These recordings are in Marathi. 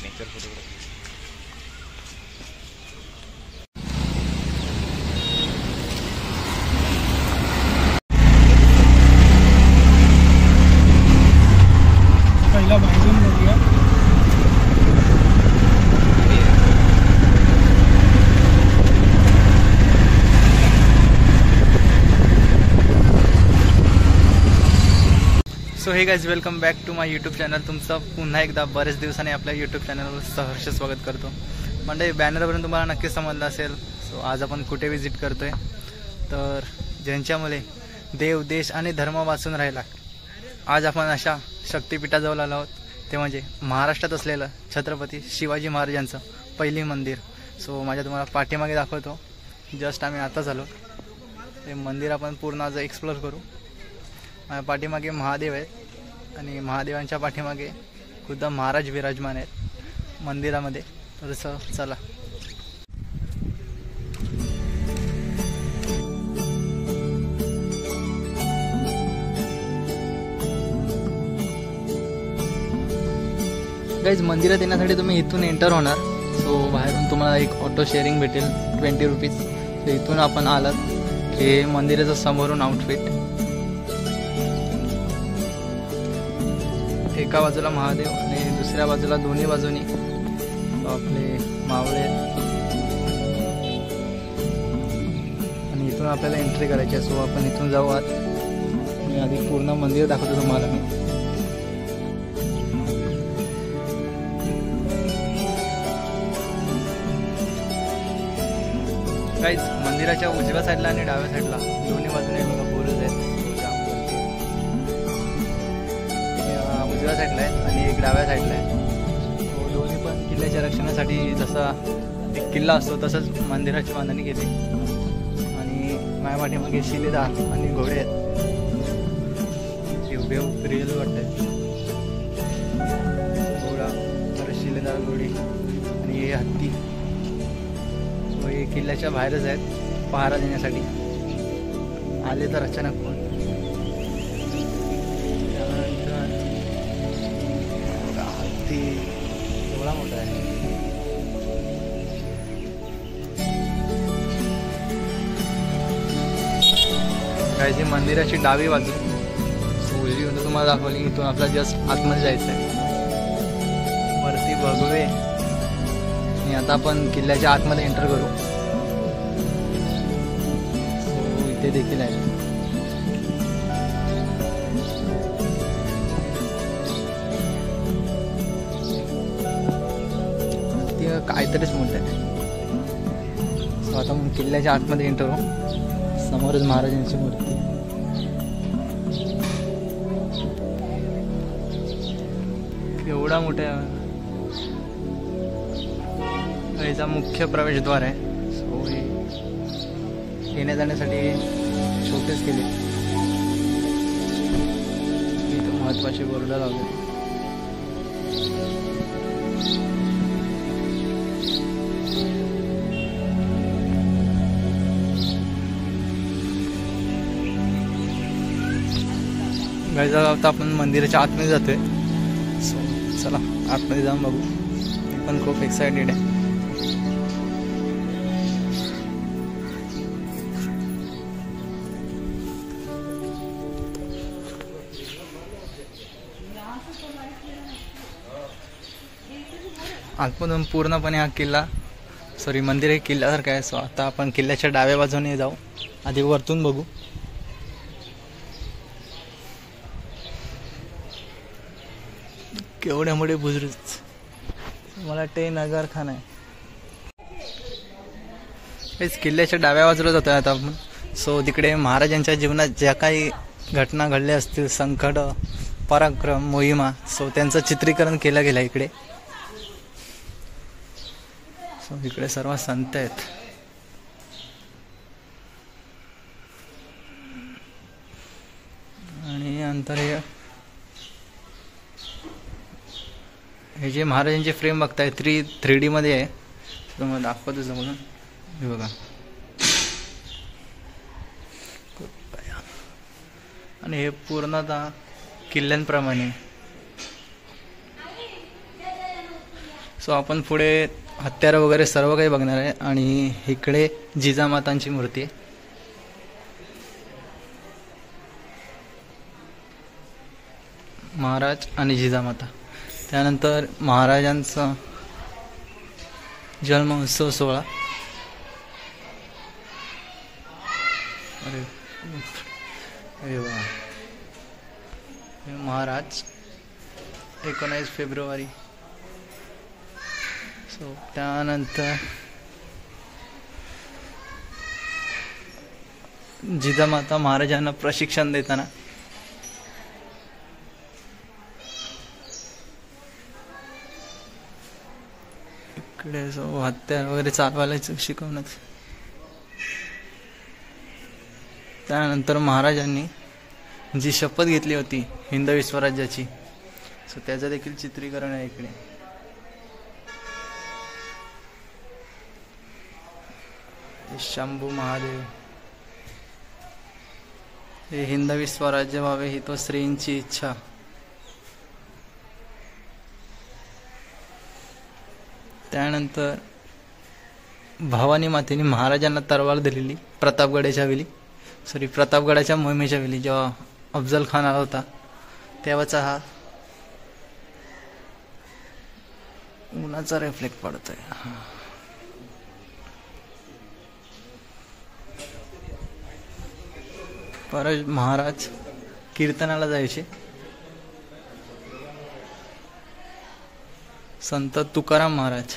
Nature photography. पहिला बाहेरून बघूया। So hey guys, welcome back to my YouTube channel. तुमचं पुन्हा एकदा बरेच दिवसांनी आपल्या यूट्यूब चॅनलवर सहर्ष स्वागत करतो। म्हणजे बॅनरवरून तुम्हाला नक्कीच समजलं असेल। सो आज आपण कुठे विजिट करतो आहे, तर ज्यांच्यामुळे देव, देश आणि धर्म वाचून राहिला, आज आपण अशा शक्तिपीठाजवळ आलो आहोत। ते म्हणजे महाराष्ट्रात असलेलं छत्रपती शिवाजी महाराजांचं पहिली मंदिर। सो माझ्या तुम्हाला पाठीमागे दाखवतो। जस्ट आम्ही आताच आलो। ते मंदिर आपण पूर्ण आज एक्सप्लोर करू। पाठीमागे महादेव आहेत आणि महादेवांच्या पाठीमागे खुद्द महाराज विराजमान आहेत मंदिरामध्ये। तर चला। गाइज, मंदिरात येण्यासाठी तुम्ही इथून एंटर होणार। सो बाहेरून तुम्हाला एक ऑटो शेअरिंग भेटेल 20 रुपीज। सो इथून आपण आलात की मंदिराचं समोरून आउटफिट। एका बाजूला महादेव आणि दुसऱ्या बाजूला दोन्ही बाजूनी आपले मावळे आणि इथून आपल्याला एंट्री करायची आहे। सो आपण इथून जाऊ आत आणि आधी पूर्ण मंदिर दाखवतो तुम्हाला मी। गाइस, मंदिराच्या उजव्या साईडला आणि डाव्या साईडला दोन्ही बाजूने बघा बुरुज आहेत। उजव्या साईडला आहे आणि एक डाव्या साईडला आहे। तो दोन्ही पण किल्ल्याच्या रक्षणासाठी जसा एक किल्ला असतो तसंच मंदिराची बांधणी केली। आणि माझ्या पाठीमागे शिलेदार आणि घोडे आहेत। उभे रिअल वाटत घोडा, परत शिलेदार, घोडी आणि हे हत्ती। सो हे किल्ल्याच्या बाहेरच आहेत पहारा देण्यासाठी। आले तर अचानक कोण। एवढा मोठा आहे। गाइस, मंदिराची डावी बाजू उजवी बाजू तुम्हाला दाखवली। इथून आपल्याला जस्ट आतमध्ये जायचं आहे। वरती भगवे आणि आता आपण किल्ल्याच्या आतमध्ये एंटर करू। इथे देखील आहे काहीतरीच मोठं आहे। सो आता मग किल्ल्याच्या आतमध्ये एंटर होऊ। समोरच महाराजांची मूर्ती। एवढा मोठा याचा मुख्य प्रवेशद्वार आहे। सो हे येण्या जाण्यासाठी छोटेच केले। इथं महत्वाचे बोर्ड लावले। गाइस, आता आपण मंदिराच्या आतमध्ये जातोय। सो चला आतमध्ये जाऊन बघू। मी पण खूप एक्सायटेड आहे। आतमधून पूर्णपणे हा किल्ला मंदिर हे किल्ल्यासारखं आहे। सो आता आपण किल्ल्याच्या डाव्या बाजूने जाऊ। आधी वरतून बघू। केवढे मोठे बुजुर्ग, मला ते नगर खान आहे। हेच किल्ल्याच्या डाव्या बाजूला जातोय आता आपण। सो तिकडे महाराजांच्या जीवनात ज्या काही घटना घडल्या असतील, संकट, पराक्रम, मोहिमा, सो त्यांचं चित्रीकरण केलं गेलं इकडे। सो इकडे सर्व संत आहेत। आणि नंतर हे जे महाराजांचे फ्रेम बघताय 3D मध्ये आहे। तुम्हाला दाखवतो जमून। हे बघा, आणि हे पूर्णतः किल्ल्यांप्रमाणे सो आपण पुढे हत्यारं वगैरे सर्व काही बघणार आहे आणि इकडे जिजामातांची मूर्ती आहे. महाराज आणि जिजामाता. त्यानंतर महाराजांचा जन्मोत्सव सोहळा. अरे वा. महाराज 19 फेब्रुवारी. सो त्यानंतर जिजामाता महाराजांना प्रशिक्षण देताना. इकडे हत्यार वगैरे चालवायला शिकवणं. त्यानंतर महाराजांनी जी शपथ घेतली होती हिंदवी स्वराज्याची, सो त्याचं देखील चित्रीकरण आहे इकडे. शंभू महादेव. हे हिंदवी स्वराज्य व्हावे ही तो श्रींची इच्छा. त्यानंतर भवानी मातेने महाराजांना तलवार दिलेली प्रतापगडाच्या मोहिमेच्या वेळी जेव्हा अफजल खान आला होता तेव्हाचा हा उन्हाचा रिफ्लेक्ट पडतोय. परत महाराज कीर्तनाला जायचे. संत तुकाराम महाराज.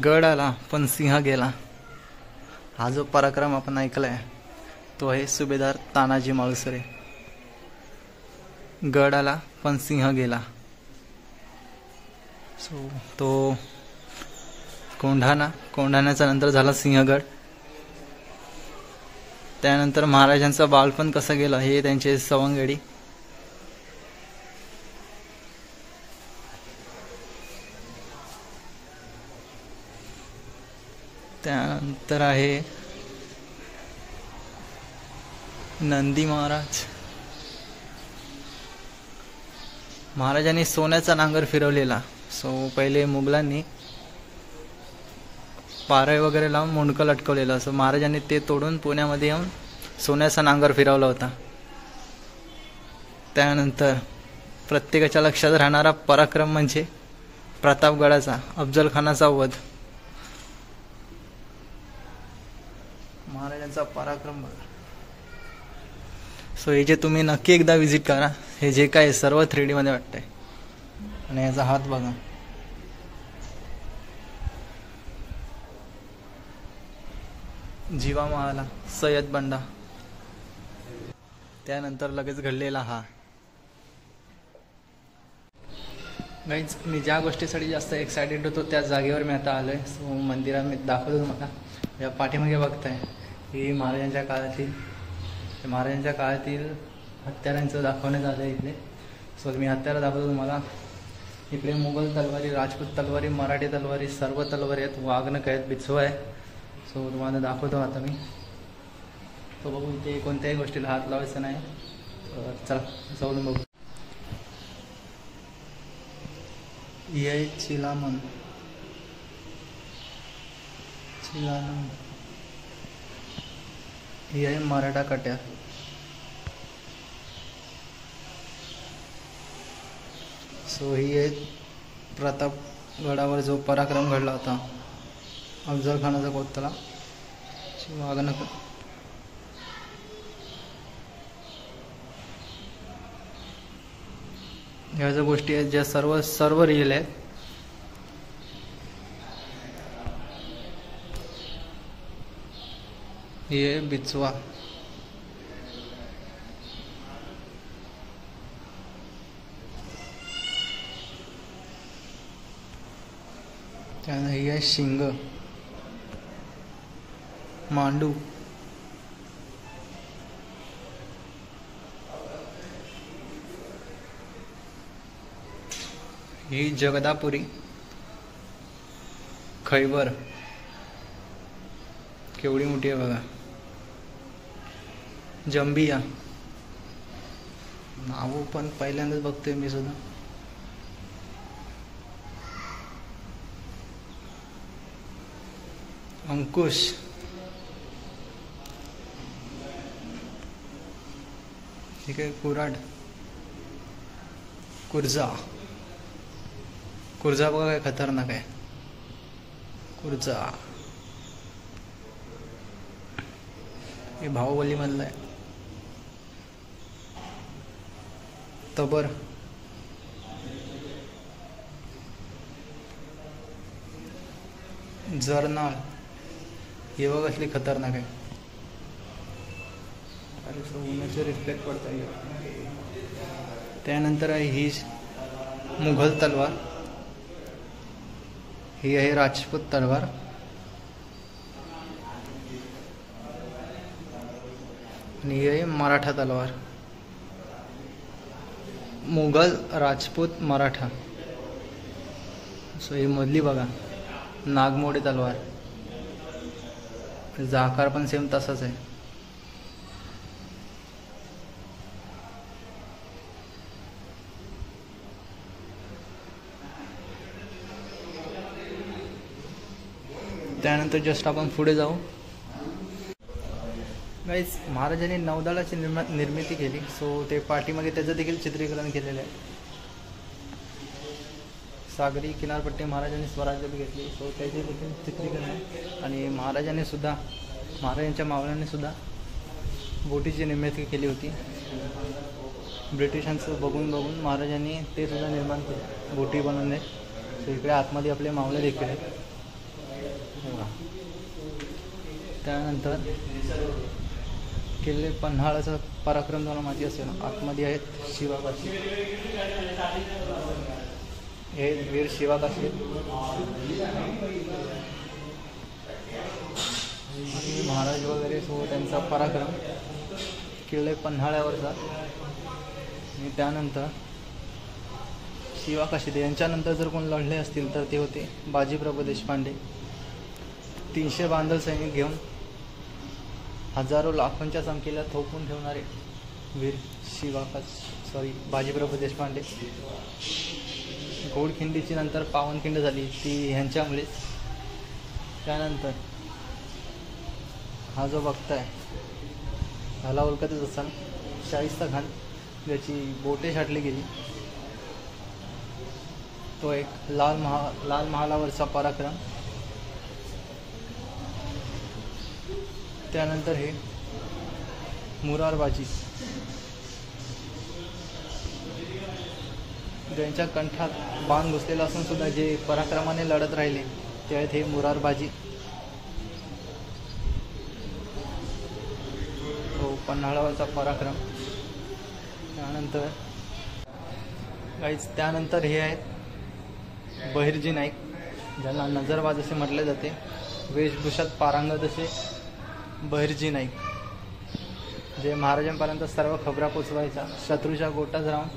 गड आला पण सिंह गेला. हा जो पराक्रम आपण ऐकलाय तो आहे सुभेदार तानाजी मालुसरे. गड आला पण सिंह गेला. सो तो कोंढाण्याचा नंतर झाला सिंहगड. त्यानंतर महाराजांचं बालपण कसं गेलं हे त्यांचे सवंगडी. त्यानंतर आहे नंदी महाराज. महाराजांनी सोन्याचा नांगर फिरवलेला. सो पहिले मुघलांनी पारय वगैरे लावून मुंडकं लटकवलेलं, असं महाराजांनी ते तोडून पुण्यामध्ये येऊन सोन्याचा नांगर फिरवला होता. त्यानंतर प्रत्येकाच्या लक्षात राहणारा पराक्रम म्हणजे प्रतापगडाचा अफजल खानाचा वध. महाराजांचा पराक्रम बघा. सो हे जे तुम्ही नक्की एकदा विजिट करा. हे जे काय सर्व 3D मध्ये वाटतंय. आणि याचा हात बघा. जीवा महाला सय्यद बंडा. त्यानंतर लगेच घडलेला हा. गाईज मी ज्या गोष्टीसाठी जास्त एक्सायटेड होतो त्या जागेवर मी आता आलोय. सो मंदिरात मी दाखवतो तुम्हाला. या पाठीमागे बघताय ही महाराजांच्या काळातील हत्यारांचं दाखवण्यात आलं आहे इकडे. सो मी हत्यारं दाखवतो तुम्हाला. इकडे मुघल तलवारी, राजपूत तलवारी, मराठी तलवारी, सर्व तलवारी आहेत. वाघनख आहेत, बिछवा आहे. सो तुम्हाला दाखवतो आता मी. तो बघू इथे कोणत्याही गोष्टीला हात लावायचा नाही. चला जाऊन बघू. ये चिलामन. ही आहे मराठा कट्या. सो ही आहे प्रतापगडावर जो पराक्रम घडला होता अफजल खानाचा कोत्तला. वाघनख. ह्या ज्या गोष्टी आहेत ज्या सर्व रिअल आहेत. हे बिचवा. त्यानंतर ही आहे शिंग. मांडू. ही जगदापुरी. खैबर. केवढी मोठी आहे बघा. जंबिया नाव पण पहिल्यांदाच बघतोय मी सुद्धा. अंकुश, ठीक आहे. कुऱ्हाड, कुर्जा. कुर्जा बघा काय खतरनाक आहे. कुर्जा हे बाहुबली मधलं आहे. तबर, जरनाळ हे बघ असली खतरनाक आहे. अरे उन्हाचं रिफ्लेक्ट पडता येईल. त्यानंतर आहे ही मुघल तलवार, ही आहे राजपूत तलवार, आणि ही आहे मराठा तलवार. मुघल, राजपूत, मराठा. सो ही मधली बघा नागमोडी तलवार. तिचा आकार पण सेम तसाच आहे. त्यानंतर जस्ट आपण पुढे जाऊ. गाईज, महाराजांनी नौदलाची निर्मिती केली. सो ते पाठीमागे त्याचं देखील चित्रीकरण केलेलं आहे. सागरी किनारपट्टी महाराजांनी स्वराज्यात घेतली. सो त्याचे देखील चित्रीकरण आहे. आणि महाराजांच्या मावळ्यांनी सुद्धा बोटीची निर्मिती केली होती. ब्रिटिशांचं बघून महाराजांनी ते सुद्धा निर्माण केले, बोटी बनवणे. सो इकडे आतमध्ये आपले मावळे देखील आहेत. त्यानंतर किल्ले पन्हाळाचा पराक्रम तुम्हाला माहिती असेल. आतमध्ये आहेत शिवाकाशी, हे वीर शिवाकाशी. महाराज वगैरे सो त्यांचा पराक्रम किल्ले पन्हाळ्यावरचा. आणि त्यानंतर शिवाकाशी यांच्यानंतर जर कोण लढले असतील तर ते होते बाजीप्रभू देशपांडे. 300 बांधल सैनिक घेऊन हजारो लाखोंच्या संख्येला थोपवून ठेवणारे वीर बाजीप्रभू देशपांडे. घोडखिंडीची नंतर पावनखिंड झाली ती ह्यांच्यामुळेच. त्यानंतर हा जो बघताय ह्याला ओळखतच असाल, शाहिस्ता खान, ज्याची बोटे छाटली गेली. तो एक लाल महालावरचा पराक्रम. त्यानंतर हे मुरारबाजी, ज्यांच्या कंठात बाण घुसलेला असून सुद्धा जे पराक्रमाने लढत राहिले ते आहेत हे मुरारबाजी. तो पन्हाळावरचा पराक्रम. त्यानंतर हे आहेत बहिर्जी नाईक, ज्यांना नजरबाज असे म्हटले जाते. वेशभूषात पारंगत असे बहिर्जी नाईक, जे महाराजांपर्यंत सर्व खबरा पोचवायचा, शत्रूच्या गोटात राहून.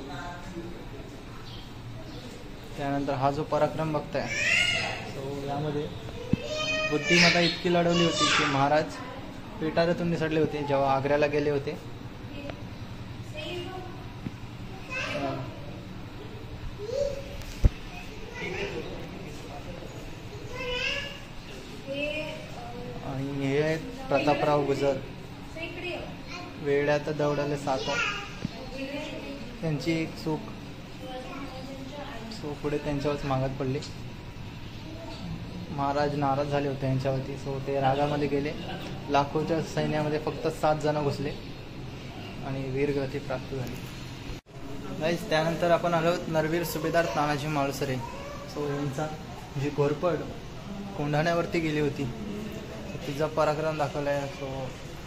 त्यानंतर हा जो पराक्रम बघताय तो यामध्ये बुद्धिमत्ता इतकी लढवली होती की महाराज पेटाऱ्यातून निसटले होते जेव्हा आग्र्याला गेले होते. आणि हे आहेत प्रतापराव गुजर, वेड्यात दौडाले साता. त्यांची एक चूक, सो पुढे त्यांच्यावरच मागत पडली. महाराज नाराज झाले होते यांच्यावरती. सो ते रागामध्ये गेले. लाखोच्या सैन्यामध्ये फक्त 7 जण घुसले आणि वीरगती प्राप्त झाली. गाईज, त्यानंतर आपण आलो नरवीर सुभेदार तानाजी माळसरे. सो यांचा जी घोरपड कोंढाण्यावरती गेली होती तिचा पराक्रम दाखवला आहे. सो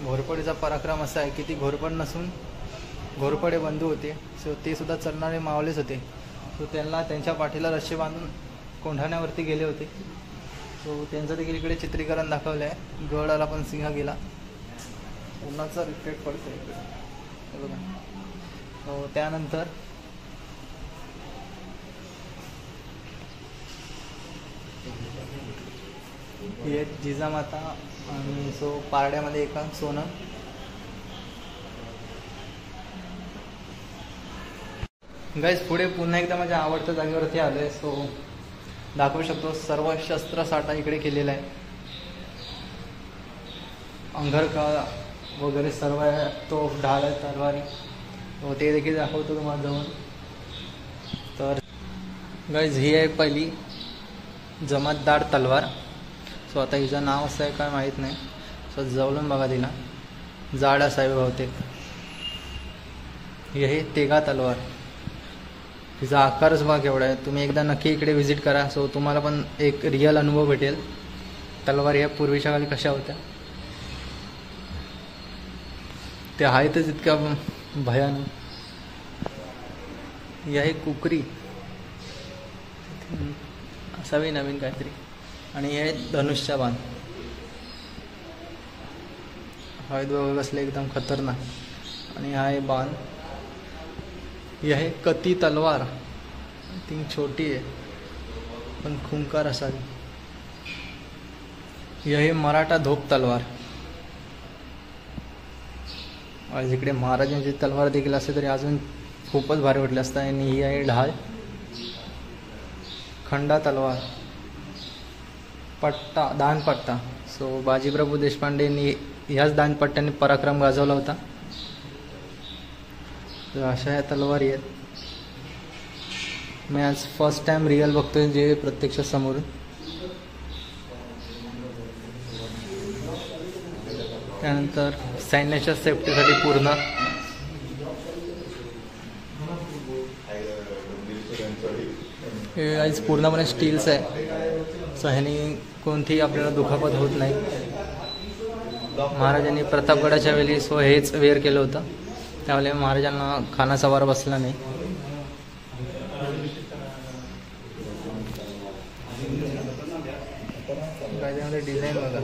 घोरपडीचा पराक्रम असा आहे की ती घोरपड नसून घोरपडे बंधू होते. सो ते सुद्धा चढणारे मावलेच होते. सो त्यांना त्यांच्या पाठीला रस्से बांधून कोंढाण्यावरती गेले होते. सो त्यांचं देखील इकडे चित्रीकरण दाखवलं आहे. गडाला पण सिंह गेला. उन्हाचा रिफ्लेक्ट पडतो इकडे बघा. सो त्यानंतर ही आहे जिजामाता आणि सो पारड्यामध्ये एका सोनं. गाईज पुढे पुन्हा एकदा माझ्या आवडत्या जागेवरती आलो आहे. सो दाखवू शकतो सर्व शस्त्रसाठा इकडे केलेला आहे. अंगरखा वगैरे सर्व तो ढाल आहे, तलवारी तो ते देखील दाखवतो तुम्हाला जवळ. तर गाईज ही आहे पहिली जमातदार तलवार. सो आता हिचं नाव असं आहे काय माहीत नाही. सो जवळून बघा तिला, जाड असावी बहुतेक. ही आहे तेगा तलवार. तिचा आकारच बघा केवढा आहे. तुम्ही एकदा नक्की इकडे व्हिजिट करा. सो तुम्हाला पण एक रिअल अनुभव भेटेल तलवार या पूर्वीच्या काळी कशा होत्या. ते आहेतच इतक्या भयानक. ही आहे कुकरी, असावी नवीन काहीतरी. आणि हे धनुष्य बाण आहेत बघा कसले एकदम खतरनाक. आणि हा आहे बाण. ही आहे कती तलवार. ती छोटी आहे पण खुंकार असावी. ही आहे मराठा धोप तलवार. आज इकडे महाराजांची तलवार देखील असते तरी अजून खूपच भारी वाटले असतं. आणि ही आहे ढाल खंडा तलवार. पट्टा दानपट्टा. सो बाजीप्रभू देशपांडेंनी ह्याच दानपट्ट्याने पराक्रम गाजवला होता. तर अशा ह्या तलवारी आहेत. मी आज फर्स्ट टाइम रिअल बघतोय जे प्रत्यक्ष समोरून. त्यानंतर सैन्याच्या सेफ्टीसाठी पूर्ण हे आज पूर्णपणे स्टील्स आहे. सो ह्याने कोणतीही आपल्याला दुखापत होत नाही. महाराजांनी प्रतापगडाच्या वेळी सो हेच वेअर केलं होतं. त्यावेळी महाराजांना खानाचा वार बसला नाही. त्याच्यामध्ये डिझाईन बघा.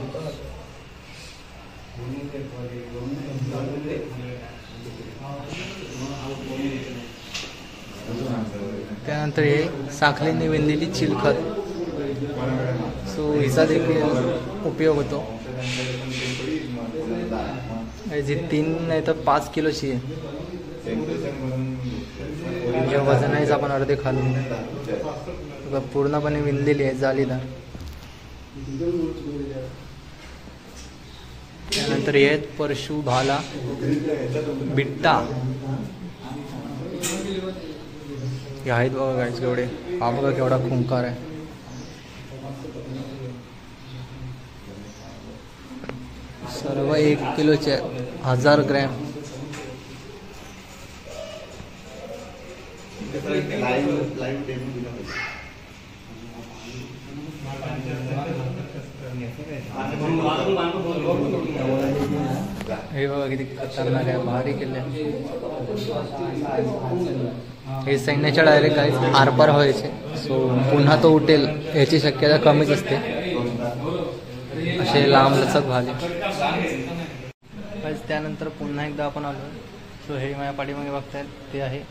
त्यानंतर हे साखळीने विणलेली चिलखत. सो हिचा देखील उपयोग होतो. जी 3 नाही तर 5 किलोची आहे. जे वजन आहेच आपण अर्धे खालून पूर्णपणे विणलेली आहे, जालीदार. त्यानंतर हे परशु, भाला, बिट्टा हे आहेत बघा गाईज केवढे. हा बघा केवढा खुंकार आहे. सर्व 1 किलोचे 1000 ग्रॅम. हे बघा किती खतरनाक आहे, भारी केले. हे सैन्याच्या डायरेक्ट काही आरपार व्हायचे. सो पुन्हा तो उठेल याची शक्यता कमीच असते. असे लांब लचक भाले. त्यानंतर पुन्हा एकदा आपण आलो. सो हे माझ्या पाठीमागे बघतायत ते आहे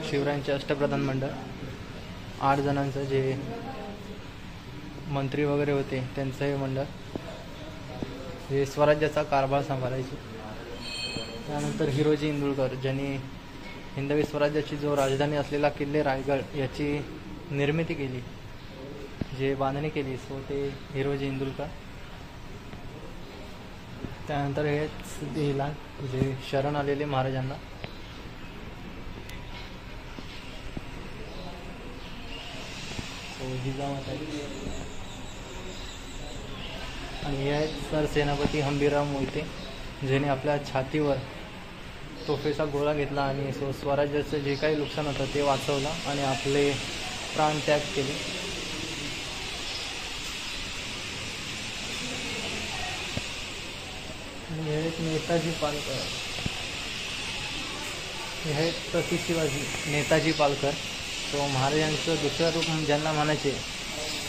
शिवरायांचे अष्टप्रधान मंडळ. 8 जणांचं जे मंत्री वगैरे होते त्यांचं हे मंडळ. हे स्वराज्याचा कारभार सांभाळायचे. त्यानंतर हिरोजी इंदुरकर ज्यांनी हिंदवी स्वराज्याची जो राजधानी असलेला किल्ले रायगड याची निर्मिती केली, जे बांधणी केली. सो ते हिरोजी इंदुरकर. त्यानंतर हे सिद्धिलाल जे शरण आलेले महाराजांना. आणि हे आहेत सरसेनापती हंबीरराव मोहिते ज्याने आपल्या छातीवर तोफेचा गोळा घेतला आणि स्वराज्याचं जे काही नुकसान होतं ते वाचवलं आणि आपले प्राण त्याग केले. आणि हे आहेत नेताजी पालकर. हे आहेत प्रति शिवाजी नेताजी पालकर. तो महाराजांचं दुसरं रूप ज्यांना म्हणायचे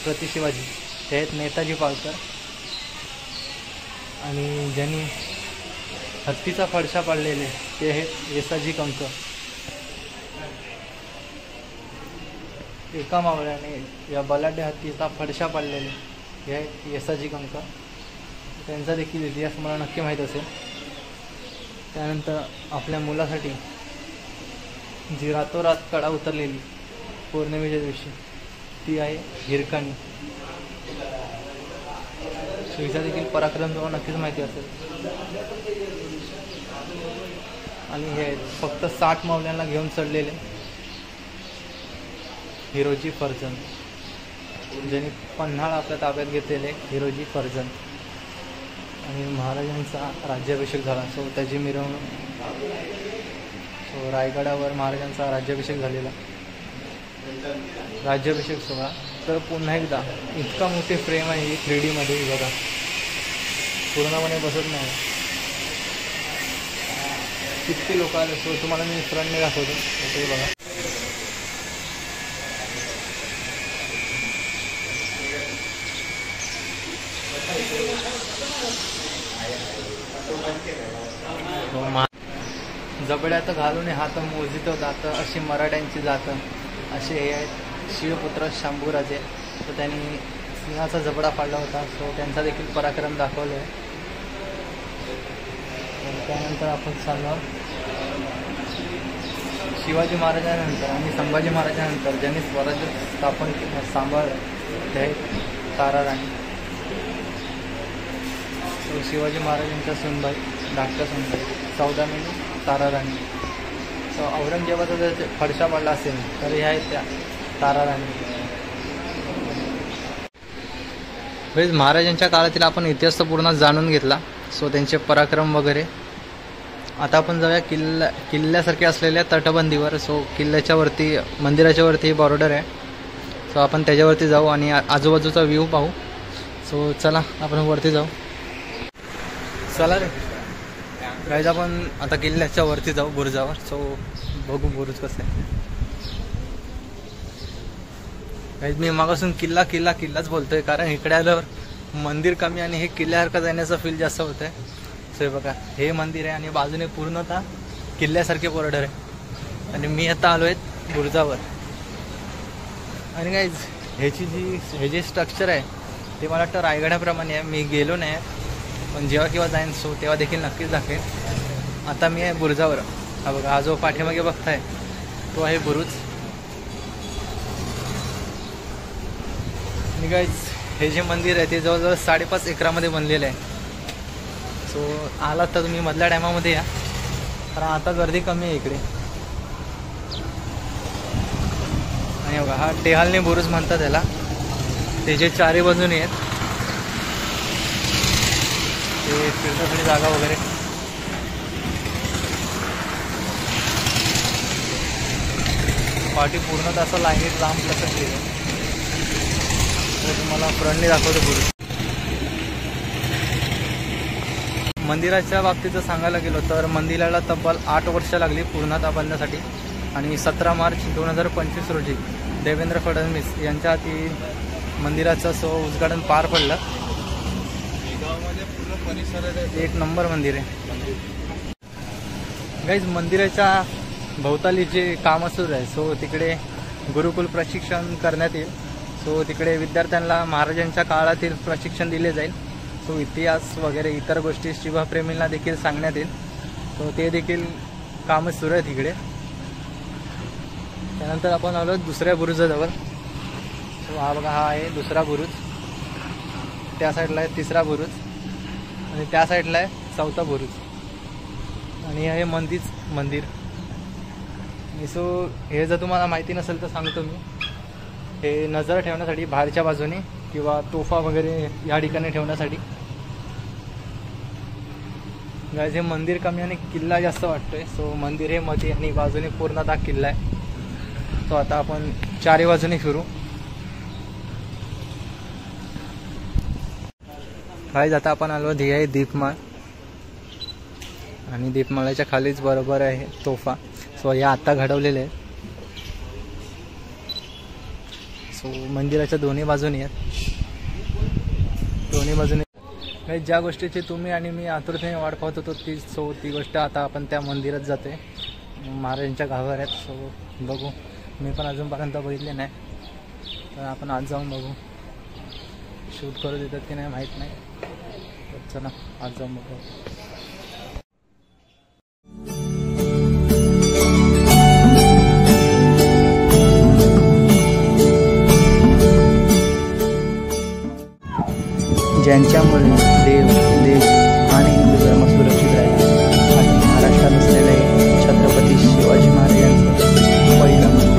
प्रति शिवाजी ते आहेत नेताजी पालकर. आणि ज्यांनी हत्तीचा फडशा पाडलेले ते आहेत येसाजी कंकर. एका मावळ्याने या बलाढ्य हत्तीचा फडशा पाडलेले हे आहेत येसाजी कंका, त्यांचा देखील इतिहास मला नक्की माहीत असेल. त्यानंतर आपल्या मुलासाठी जी रातोरात कडा उतरलेली पौर्णिमेच्या दिवशी ती आहे हिरकणी. हिचा देखील पराक्रम तुम्हाला नक्कीच माहिती असेल. आणि हे आहेत फक्त 60 मावल्यांना घेऊन चढलेले हिरोजी फर्जंद, ज्यांनी पन्हाळ आपल्या ताब्यात घेतलेले हिरोजी फर्जंद. आणि महाराजांचा राज्याभिषेक झाला, सो त्याची मिरवणूक. सो रायगडावर महाराजांचा राज्याभिषेक झालेला, राज्याभिषेक सोहळा. तर पुन्हा एकदा इतका मोठी फ्रेम आहे ही 3D मध्ये, बघा पूर्णपणे बसत नाही. किती लोक आले. सो तुम्हाला मी फ्रंटने दाखवतो, ते बघा. जबड्यात घालून हात मोजित जातं अशी मराठ्यांची जातं, असे हे आहेत शिवपुत्र शंभूराजे. तर त्यांनी सिंहाचा जबडा पाडला होता, सो त्यांचा देखील पराक्रम दाखवला आहे. त्यानंतर आपण चाललो शिवाजी महाराजांनंतर आणि संभाजी महाराजांनंतर ज्यांनी स्वराज्य स्थापन सांभाळ ते आहेत ताराराणी. सो शिवाजी महाराजांच्या सुनबाई धाकट्या सुनबाई 14 महिने ताराराणी. सो औरंगजेबाचा जर फडशा पडला असेल तर हे आहेत त्या ताराराणी. महाराजांच्या काळातील आपण इतिहास पूर्ण जाणून घेतला, सो त्यांचे पराक्रम वगैरे. आता आपण जाऊया किल्ल्यासारखे असलेल्या तटबंदीवर. सो किल्ल्याच्या वरती मंदिराच्या वरती बॉर्डर आहे, सो आपण त्याच्यावरती जाऊ आणि आजूबाजूचा व्ह्यू पाहू. सो चला आपण वरती जाऊ. चला रे गाईज, आपण आता किल्ल्याच्या वरती जाऊ बुरुजावर. सो बघू बुरुज कसं आहे. गाईज मी मागासून किल्लाच बोलतोय, कारण इकडे आल्यावर मंदिर कमी आणि हे किल्ल्यासारखं जाण्याचा फील जास्त होत आहे. सो हे बघा, हे मंदिर आहे आणि बाजूने पूर्णतः किल्ल्यासारखे बॉर्डर आहे. आणि मी आता आलो आहे बुरुजावर. आणि गाईज हे जे स्ट्रक्चर आहे ते मला वाटतं रायगडाप्रमाणे आहे. मी गेलो नाही, पण जेव्हा केव्हा जाईन सो तेव्हा देखील नक्कीच दाखवेन. आता मी आहे बुरुजावर. हा बघा, हा जो पाठीमागे बघताय तो आहे बुरुज. आणि गाईज हे जे मंदिर आहे ते जवळजवळ 5.5 एकरामध्ये बनलेलं आहे. सो आलात तर तुम्ही मधल्या टायमामध्ये या, कारण आता गर्दी कमी आहे इकडे. आणि बघा, हा टेहालने बुरुज म्हणतात त्याला. ते जे चारी बाजूने आहेत ते फिरण्यासाठी जागा वगैरे. पाठी पूर्ण असं लाईनीत लांब लचकली आहे. तर तुम्हाला फ्रंटने दाखवतो बुरुज. मंदिराच्या बाबतीत जर सांगायला गेलो तर मंदिराला तब्बल 8 वर्ष लागली पूर्णतः बांधण्यासाठी. आणि 17 मार्च 2025 रोजी देवेंद्र फडणवीस यांच्या हाती मंदिराचं उद्घाटन पार पडलं. एक नंबर मंदिर आहे गाईज. मंदिराच्या भोवताली जे कामं सुरू आहे, सो तिकडे गुरुकुल प्रशिक्षण करण्यात येईल. सो तिकडे विद्यार्थ्यांना महाराजांच्या काळातील प्रशिक्षण दिले जाईल. सो इतिहास वगैरे इतर गोष्टी शिवप्रेमींना देखील सांगण्यात येईल. सो ते देखील कामं सुरू आहेत इकडे. त्यानंतर आपण आलो दुसऱ्या बुरुजाजवळ. सो हा बघा, हा आहे दुसरा बुरुज. त्या साईडला आहे तिसरा बुरुज आणि त्या साईडला आहे चौथा बुरुज. आणि हे मंदिर. सो हे जर तुम्हाला माहिती नसेल तर सांगतो मी. हे नजर ठेवण्यासाठी बाहेरच्या बाजूने किंवा तोफा वगैरे या ठिकाणी ठेवण्यासाठी. गाईज हे मंदिर कमी आणि किल्ला जास्त वाटतोय. सो मंदिर हे मध्ये आणि बाजूने पूर्णतः किल्ला आहे. तो आता आपण चारी बाजूने फिरू. गाईज आता आपण आलो आहे दीपमाळ. आणि दीपमाळ्याच्या खालीच बरोबर आहे तोफा. सो या आता घडवलेले आहेत. सो मंदिराच्या दोन्ही बाजूने आहेत. दोन्ही बाजूने ज्या गोष्टीची तुम्ही आणि मी आतुरतेने वाट पाहत होतो ती गोष्ट आता आपण त्या मंदिरात जाते. महाराजांच्या गाभाऱ्यात. सो बघू, मी पण अजूनपर्यंत बघितले नाही, तर आपण आज जाऊन बघू. शूट करू देतात की नाही माहीत नाही. तर चला आज जाऊन बघू. ज्यांच्यामुळे देव देश आणि हिंदू धर्म सुरक्षित राहिला. आज महाराष्ट्रात असलेले छत्रपती शिवाजी महाराजांचं पहिलं मंदिर.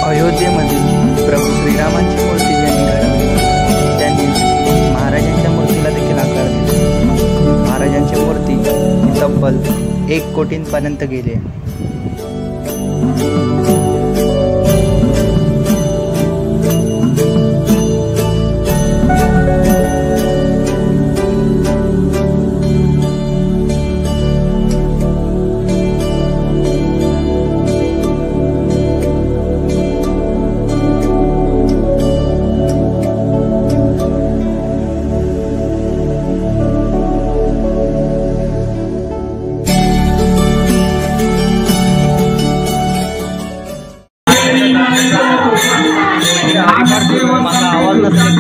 अयोध्येमधील प्रभू श्रीरामांची मूर्ती ज्यांनी घडवली त्यांनी महाराजांच्या मूर्तीला देखील आकार दिला. महाराजांची मूर्ती तब्बल 1 कोटींपर्यंत गेली आहे. माझा आवाज नसेल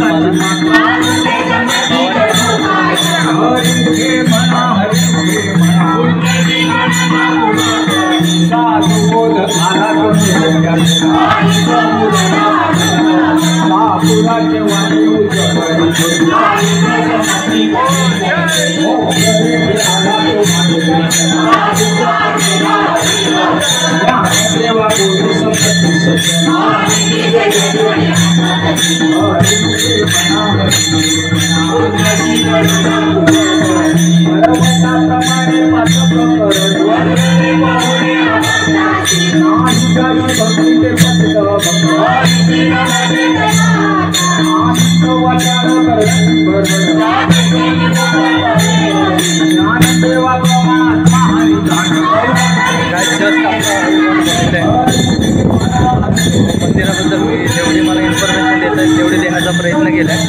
मंदिराबद्दल मी जेवढी मला इन्फॉर्मेशन देत आहे तेवढी देण्याचा प्रयत्न केला आहे.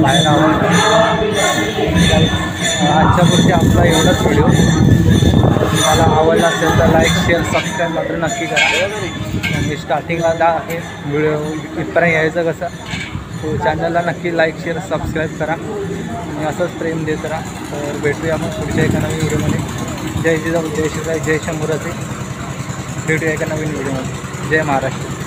बाहेर आवडतं. आजच्या पुढची आपला एवढाच व्हिडिओ. तुम्हाला आवडला असेल तर लाईक शेअर सबस्क्राईब मात्र नक्की करा. आणि स्टार्टिंगला हे व्हिडिओ इथपर्यंत यायचं कसं तो चॅनलला नक्की लाईक शेअर सबस्क्राईब करा आणि असंच प्रेम देत राहा. तर भेटूया आपण पुढच्या एका नवीन व्हिडिओमध्ये. जय जिजाऊ जय शिवराय जय शंभूराजे. भेटूया एका नवीन व्हिडिओमध्ये. जय महाराष्ट्र.